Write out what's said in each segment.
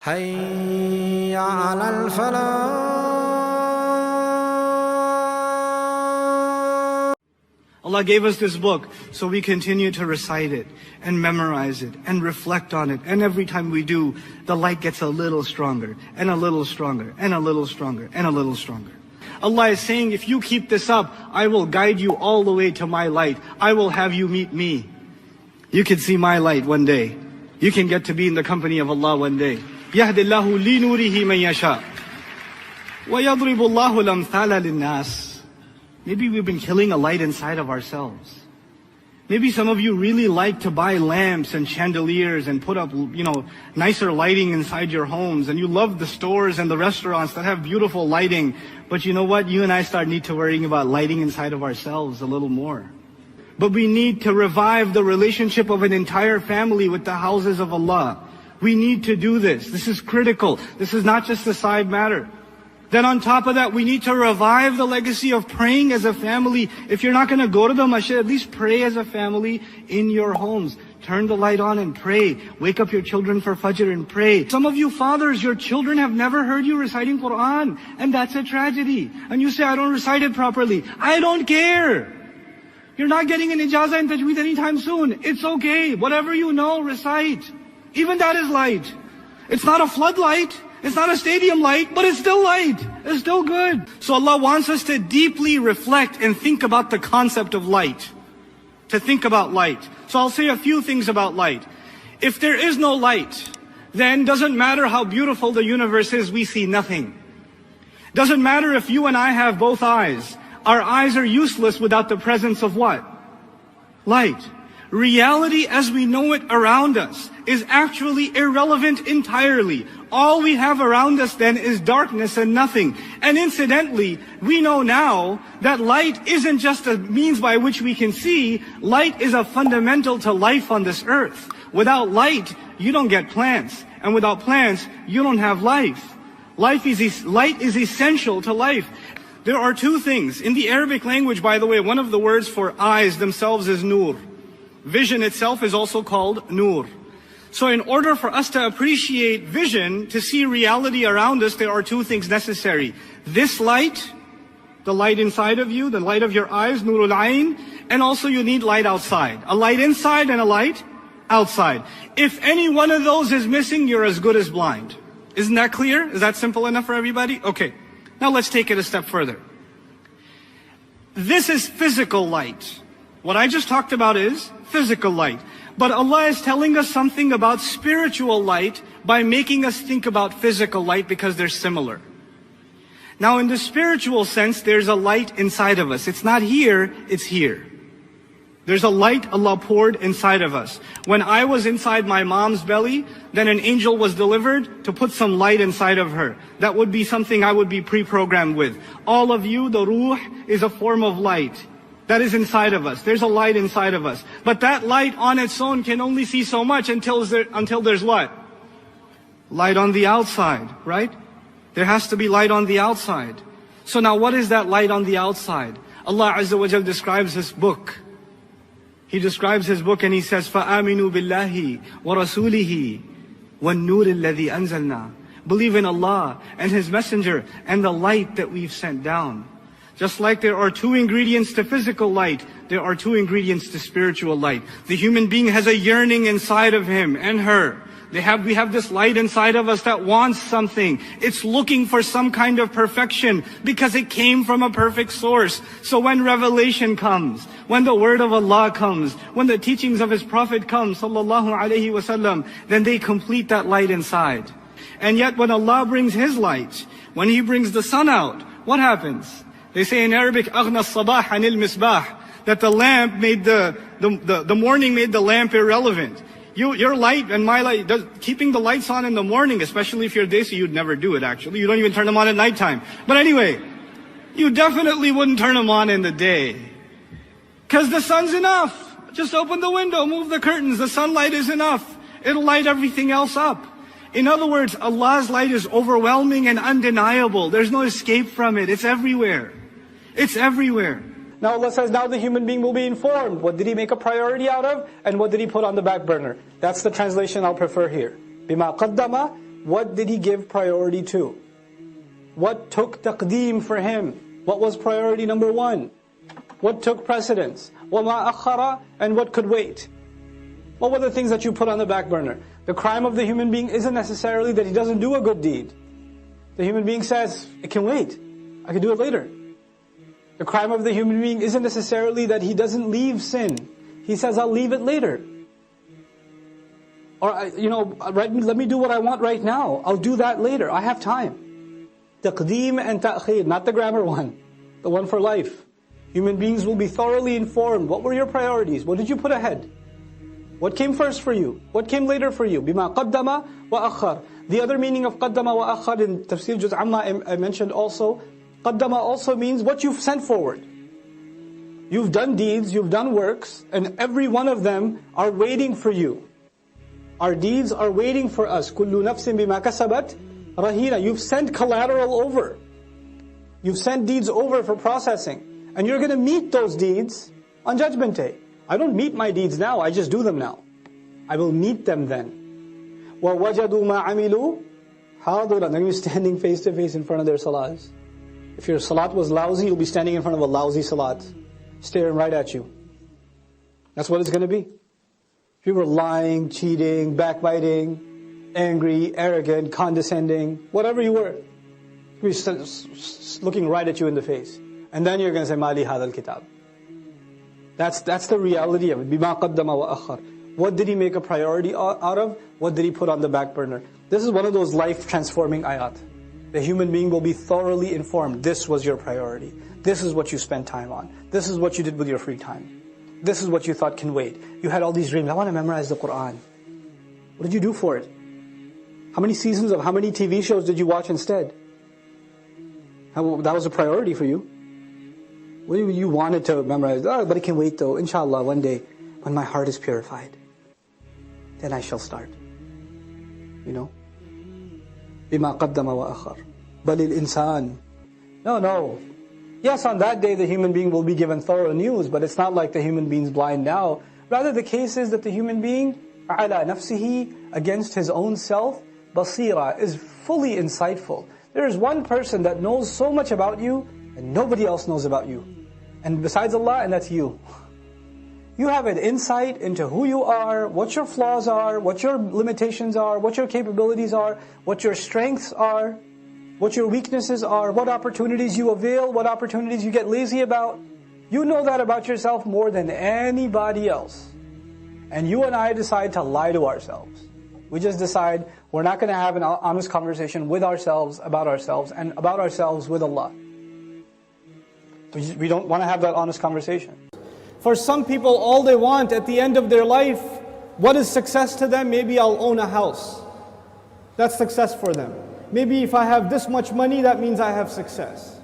حي على الفلاح. Allah gave us this book so we continue to recite it and memorize it and reflect on it. And every time we do, the light gets a little stronger and a little stronger and a little stronger and a little stronger. Allah is saying, if you keep this up, I will guide you all the way to my light. I will have you meet me. You can see my light one day. You can get to be in the company of Allah one day. يَهْدِ اللَّهُ لِنُورِهِ مَنْ يَشَاءُ وَيَضْرِبُ اللَّهُ الْأَمْثَالَ لِلنَّاسِ. Maybe we've been killing a light inside of ourselves. Maybe some of you really like to buy lamps and chandeliers and put up, nicer lighting inside your homes. And you love the stores and the restaurants that have beautiful lighting. But you know what? You and I need to worrying about lighting inside of ourselves a little more. But we need to revive the relationship of an entire family with the houses of Allah. We need to do this. This is critical. This is not just a side matter. Then on top of that, we need to revive the legacy of praying as a family. If you're not going to go to the masjid, at least pray as a family in your homes. Turn the light on and pray. Wake up your children for Fajr and pray. Some of you fathers, your children have never heard you reciting Quran. And that's a tragedy. And you say, I don't recite it properly. I don't care. You're not getting an ijazah in tajweed anytime soon. It's okay. Whatever you know, recite. Even that is light. It's not a floodlight. It's not a stadium light, but it's still light. It's still good. So Allah wants us to deeply reflect and think about the concept of light. To think about light. So I'll say a few things about light. If there is no light, then doesn't matter how beautiful the universe is, we see nothing. Doesn't matter if you and I have both eyes. Our eyes are useless without the presence of what? Light. Reality as we know it around us is actually irrelevant entirely. All we have around us then is darkness and nothing. And incidentally, we know now that light isn't just a means by which we can see. Light is a fundamental to life on this earth. Without light, you don't get plants. And without plants, you don't have life. Light is essential to life. There are two things. In the Arabic language, by the way, one of the words for eyes themselves is nur. Vision itself is also called nur. So in order for us to appreciate vision, to see reality around us, there are two things necessary. This light, the light inside of you, the light of your eyes, nurul ayn, and also you need light outside. A light inside and a light outside. If any one of those is missing, you're as good as blind. Isn't that clear? Is that simple enough for everybody? Okay. Now let's take it a step further. This is physical light. What I just talked about is physical light. But Allah is telling us something about spiritual light by making us think about physical light because they're similar. Now in the spiritual sense, there's a light inside of us. It's not here, it's here. There's a light Allah poured inside of us. When I was inside my mom's belly, then an angel was delivered to put some light inside of her. That would be something I would be pre-programmed with. All of you, the ruh is a form of light. That is inside of us. There's a light inside of us. But that light on its own can only see so much until there's what? Light on the outside, right? There has to be light on the outside. So now what is that light on the outside? Allah Azza wa Jal describes His book. He describes His book and He says, فَآمِنُوا بِاللَّهِ وَرَسُولِهِ وَالنُّورِ الَّذِي أَنزَلْنَا. Believe in Allah and His Messenger and the light that we've sent down. Just like there are two ingredients to physical light, there are two ingredients to spiritual light. The human being has a yearning inside of him and her. We have this light inside of us that wants something. It's looking for some kind of perfection because it came from a perfect source. So when revelation comes, when the word of Allah comes, when the teachings of His Prophet come, sallallahu alaihi wasallam, then they complete that light inside. And yet when Allah brings His light, when He brings the sun out, what happens? They say in Arabic, أَغْنَى الصَّبَاحَ عَنِ الْمِصْبَاحِ, that the lamp made the morning made the lamp irrelevant. Your light and my light, keeping the lights on in the morning, especially if you're Desi, you'd never do it actually. You don't even turn them on at nighttime. But anyway, you definitely wouldn't turn them on in the day. Because the sun's enough. Just open the window, move the curtains, the sunlight is enough. It'll light everything else up. In other words, Allah's light is overwhelming and undeniable. There's no escape from it. It's everywhere. It's everywhere. Now Allah says, now the human being will be informed. What did he make a priority out of? And what did he put on the back burner? That's the translation I'll prefer here. بِمَا قَدَّمَ what did he give priority to? What took taqdeem for him? What was priority number one? What took precedence? وَمَا أَخَّرَ, and what could wait? What were the things that you put on the back burner? The crime of the human being isn't necessarily that he doesn't do a good deed. The human being says, it can wait. I can do it later. The crime of the human being isn't necessarily that he doesn't leave sin. He says, I'll leave it later. Or, let me do what I want right now. I'll do that later. I have time. Taqdeem and ta'khir, not the grammar one. The one for life. Human beings will be thoroughly informed. What were your priorities? What did you put ahead? What came first for you? What came later for you? Bima qaddama wa akhar. The other meaning of qaddama wa akhar in Tafsir Juz Amma I mentioned also, qaddama also means what you've sent forward. You've done deeds, you've done works, and every one of them are waiting for you. Our deeds are waiting for us. Kullu nafsin bima kasabat rahina. You've sent collateral over. You've sent deeds over for processing. And you're going to meet those deeds on Judgment Day. I don't meet my deeds now, I just do them now. I will meet them then. وَوَجَدُوا مَا عَمِلُوا حَاضِرًا. They're going to be standing face to face in front of their salats. If your salat was lousy, you'll be standing in front of a lousy salat, staring right at you. That's what it's going to be. If you were lying, cheating, backbiting, angry, arrogant, condescending, whatever you were, you'll be looking right at you in the face. And then you're going to say, مَالِ هَذَا الْكِتَابِ. That's the reality of it. بِمَا قَدَّمَ وَأَخَّرَ. What did he make a priority out of? What did he put on the back burner? This is one of those life-transforming ayat. The human being will be thoroughly informed. This was your priority. This is what you spent time on. This is what you did with your free time. This is what you thought can wait. You had all these dreams. I want to memorize the Qur'an. What did you do for it? How many seasons of how many TV shows did you watch instead? That was a priority for you. What do you wanted to memorize? Oh, but it can wait though. Inshallah, one day, when my heart is purified, then I shall start. You know? بِمَا قَدَّمَ وَأَخَّرَ بَلِ الْإِنسَانِ. No. Yes, on that day the human being will be given thorough news, but it's not like the human being's blind now. Rather, the case is that the human being, عَلَى نَفْسِهِ, against his own self, basira, is fully insightful. There is one person that knows so much about you, and nobody else knows about you. And besides Allah, and that's you. You have an insight into who you are, what your flaws are, what your limitations are, what your capabilities are, what your strengths are, what your weaknesses are, what opportunities you avail, what opportunities you get lazy about. You know that about yourself more than anybody else. And you and I decide to lie to ourselves. We just decide we're not going to have an honest conversation with ourselves, and about ourselves with Allah. We don't want to have that honest conversation. For some people, all they want at the end of their life, what is success to them? Maybe I'll own a house. That's success for them. Maybe if I have this much money, that means I have success.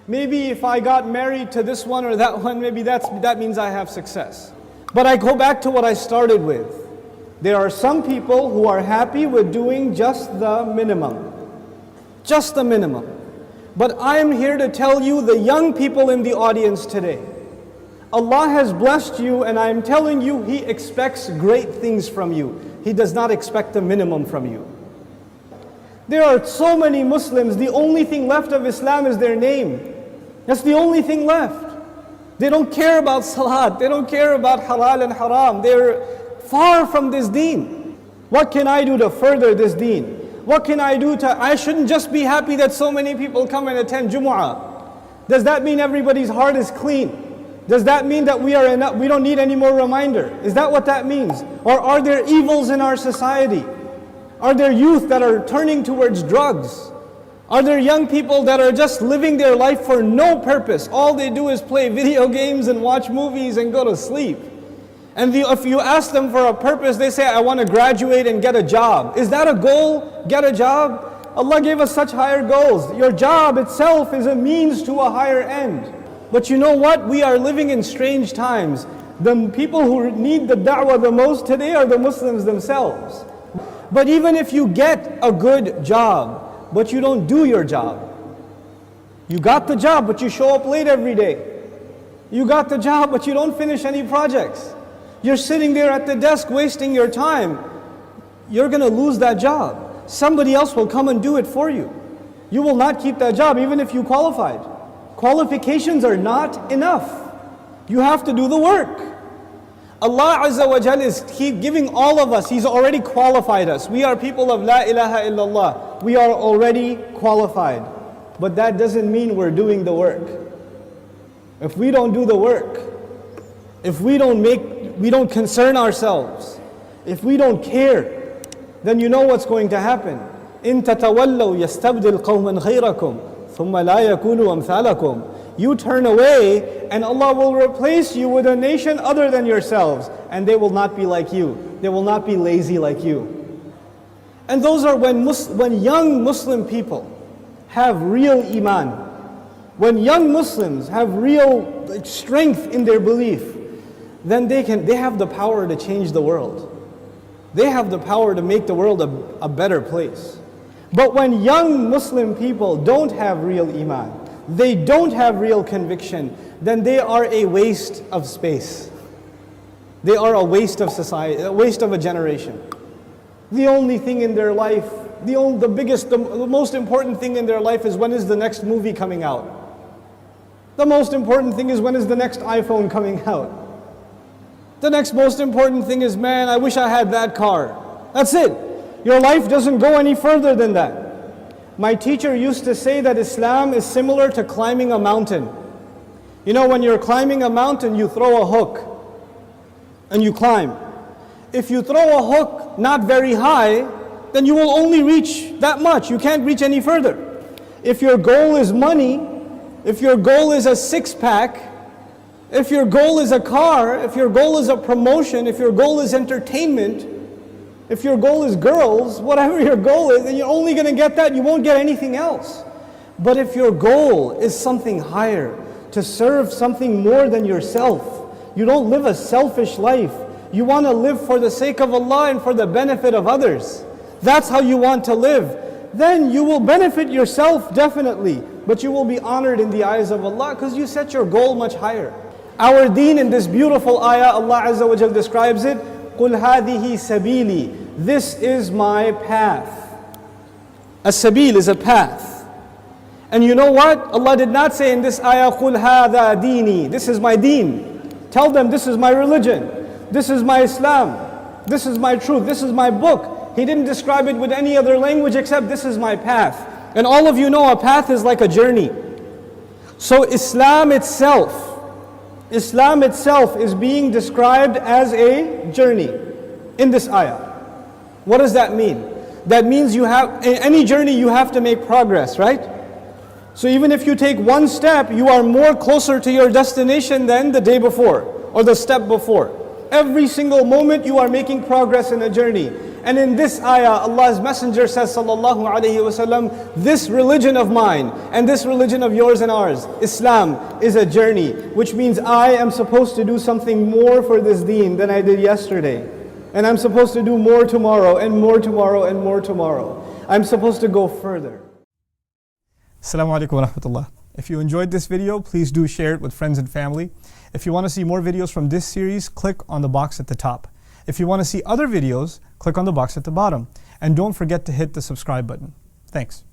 Maybe if I got married to this one or that one, maybe that means I have success. But I go back to what I started with. There are some people who are happy with doing just the minimum. Just the minimum. But I am here to tell you, the young people in the audience today, Allah has blessed you, and I am telling you, He expects great things from you. He does not expect the minimum from you. There are so many Muslims, the only thing left of Islam is their name. That's the only thing left. They don't care about salat, they don't care about halal and haram. They're far from this deen. What can I do to further this deen? What can I do I shouldn't just be happy that so many people come and attend Jumu'ah. Does that mean everybody's heart is clean? Does that mean that we don't need any more reminder? Is that what that means? Or are there evils in our society? Are there youth that are turning towards drugs? Are there young people that are just living their life for no purpose? All they do is play video games and watch movies and go to sleep. And if you ask them for a purpose, they say, I want to graduate and get a job. Is that a goal? Get a job? Allah gave us such higher goals. Your job itself is a means to a higher end. But you know what? We are living in strange times. The people who need the da'wah the most today are the Muslims themselves. But even if you get a good job, but you don't do your job. You got the job, but you show up late every day. You got the job, but you don't finish any projects. You're sitting there at the desk wasting your time. You're going to lose that job. somebody else will come and do it for you. You will not keep that job even if you qualified. Qualifications are not enough. You have to do the work. Allah Azza wa Jal is giving all of us, He's already qualified us. We are people of La ilaha illallah. We are already qualified. But that doesn't mean we're doing the work. If we don't do the work, if we don't concern ourselves, if we don't care, then you know what's going to happen. إِن تَتَوَلَّوْا يَسْتَبْدِلْ قَوْمًا غَيْرَكُمْ ثُمَّ لَا يَكُونُوا أَمْثَالَكُمْ. You turn away and Allah will replace you with a nation other than yourselves, and they will not be like you. They will not be lazy like you. And those are when young Muslim people have real iman, when young Muslims have real strength in their belief, then they have the power to change the world. They have the power to make the world a better place. But when young Muslim people don't have real iman, they don't have real conviction, then they are a waste of space. They are a waste of society, a waste of a generation. The only thing in their life, the most important thing in their life is when is the next movie coming out. The most important thing is when is the next iPhone coming out. The next most important thing is, man, I wish I had that car. That's it. Your life doesn't go any further than that. My teacher used to say that Islam is similar to climbing a mountain. You know, when you're climbing a mountain, you throw a hook and you climb. If you throw a hook not very high, then you will only reach that much. You can't reach any further. If your goal is money, if your goal is a six-pack, if your goal is a car, if your goal is a promotion, if your goal is entertainment, if your goal is girls, whatever your goal is, then you're only going to get that, you won't get anything else. But if your goal is something higher, to serve something more than yourself, you don't live a selfish life, you want to live for the sake of Allah and for the benefit of others, that's how you want to live, then you will benefit yourself definitely, but you will be honored in the eyes of Allah because you set your goal much higher. Our deen in this beautiful ayah, Allah Azza wa Jal describes it, قُلْ هَذِهِ سَبِيلِي. This is my path. A sabil is a path. And you know what? Allah did not say in this ayah, قُلْ هَذَا دِينِي. This is my deen. Tell them this is my religion. This is my Islam. This is my truth. This is my book. He didn't describe it with any other language except this is my path. And all of you know a path is like a journey. So Islam itself is being described as a journey in this ayah. What does that mean? That means in any journey you have to make progress, right? So even if you take one step, you are more closer to your destination than the day before or the step before. Every single moment you are making progress in a journey. And in this ayah, Allah's Messenger says, sallallahu alayhi wasallam, this religion of mine and this religion of yours and ours, Islam, is a journey, which means I am supposed to do something more for this deen than I did yesterday. And I'm supposed to do more tomorrow and more tomorrow and more tomorrow. I'm supposed to go further. Assalamu alaikum wa rahmatullah. If you enjoyed this video, please do share it with friends and family. If you want to see more videos from this series, click on the box at the top. If you want to see other videos, click on the box at the bottom. And don't forget to hit the subscribe button. Thanks.